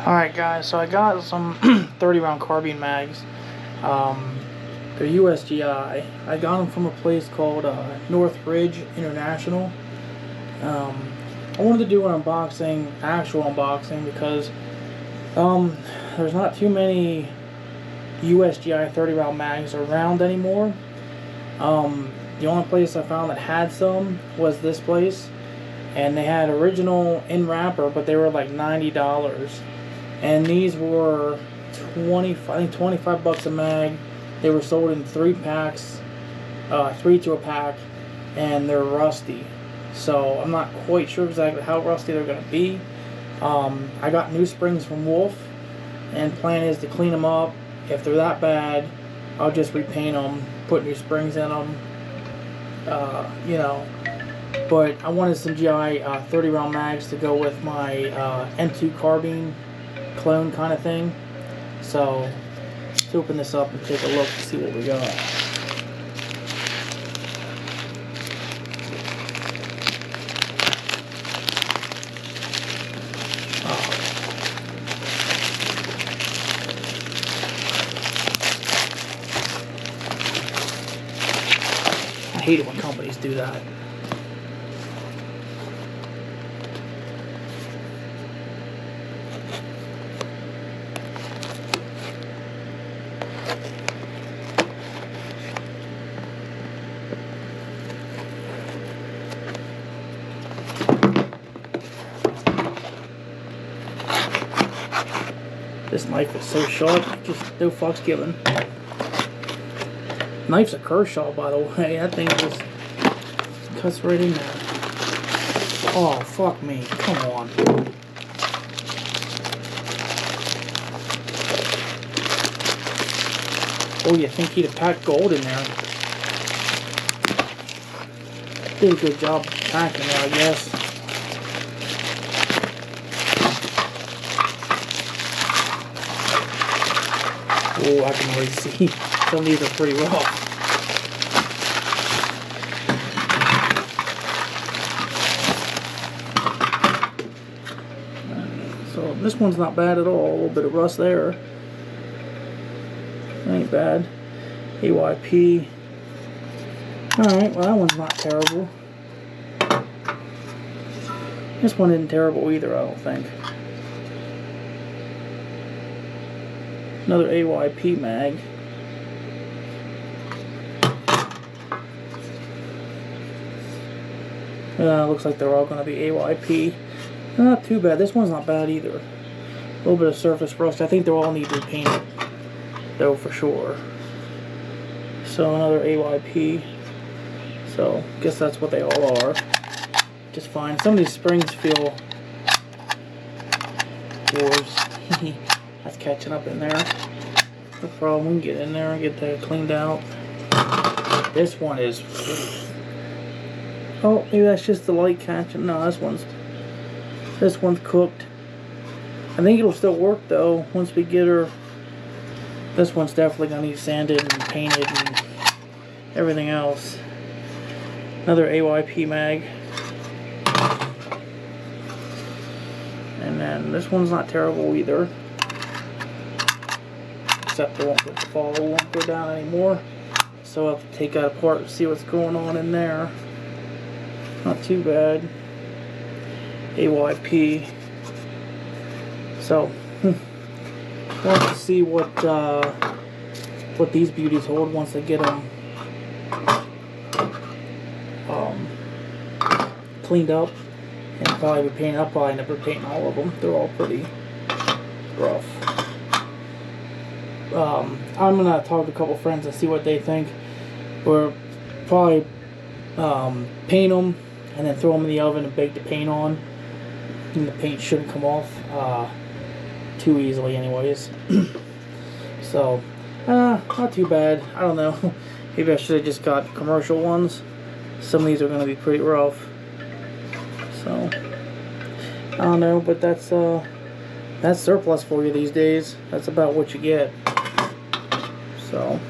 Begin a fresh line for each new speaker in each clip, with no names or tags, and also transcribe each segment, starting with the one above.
Alright guys, so I got some 30 round carbine mags. They're USGI. I got them from a place called Northridge International. I wanted to do an unboxing, actual unboxing, because there's not too many USGI 30 round mags around anymore. The only place I found that had some was this place, and they had original in wrapper, but they were like $90. And these were 25 bucks a mag. They were sold in 3 packs, 3 to a pack, and they're rusty. So I'm not quite sure exactly how rusty they're going to be. I got new springs from Wolf, and plan is to clean them up. If they're that bad, I'll just repaint them, put new springs in them, you know. But I wanted some GI 30 round mags to go with my M2 carbine clone kind of thing. So let's open this up and take a look to see what we got. I hate it when companies do that. This knife is so sharp, just no fucks given. Knife's a Kershaw, by the way. That thing just cuts right in there. Oh, fuck me. Come on. Oh, you think he'd have packed gold in there? Did a good job packing there, I guess. Oh, I can already see some of these are pretty rough. So this one's not bad at all. A little bit of rust there. Ain't bad. AYP. Alright, well that one's not terrible. This one isn't terrible either, I don't think. Another AYP mag. Looks like they're all going to be AYP. Not too bad. This one's not bad either. A little bit of surface rust. I think they'll all need repainted, though, for sure. So another AYP. So guess that's what they all are. Just fine. Some of these springs feel worse. That's catching up in there. No problem. We can get in there and get that cleaned out. This one is. Oh, maybe that's just the light catching. No, this one's cooked. I think it'll still work though once we get her. This one's definitely gonna need sanded and painted and everything else. Another AYP mag. And then this one's not terrible either. Except the fall won't go down anymore. So I'll have to take that apart and see what's going on in there. Not too bad. AYP. So we'll have to see what these beauties hold once I get them cleaned up and probably repainted. I'll probably never paint all of them. They're all pretty rough. I'm gonna talk to a couple friends and see what they think. We'll probably paint them and then throw them in the oven and bake the paint on. And the paint shouldn't come off too easily, anyways. So, not too bad. I don't know. Maybe I should have just got commercial ones. Some of these are gonna be pretty rough. So, I don't know, but that's surplus for you these days. That's about what you get. So,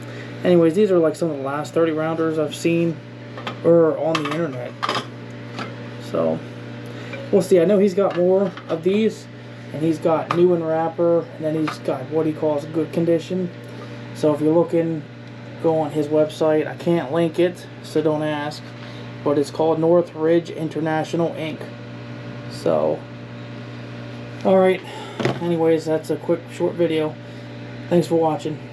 anyways, these are like some of the last 30 rounders I've seen or on the internet. So, we'll see. I know he's got more of these, and he's got new and wrapper, and then he's got what he calls good condition. So if you're looking, go on his website. I can't link it, so don't ask, but it's called North Ridge International Inc. So alright, anyways, that's a quick short video. Thanks for watching.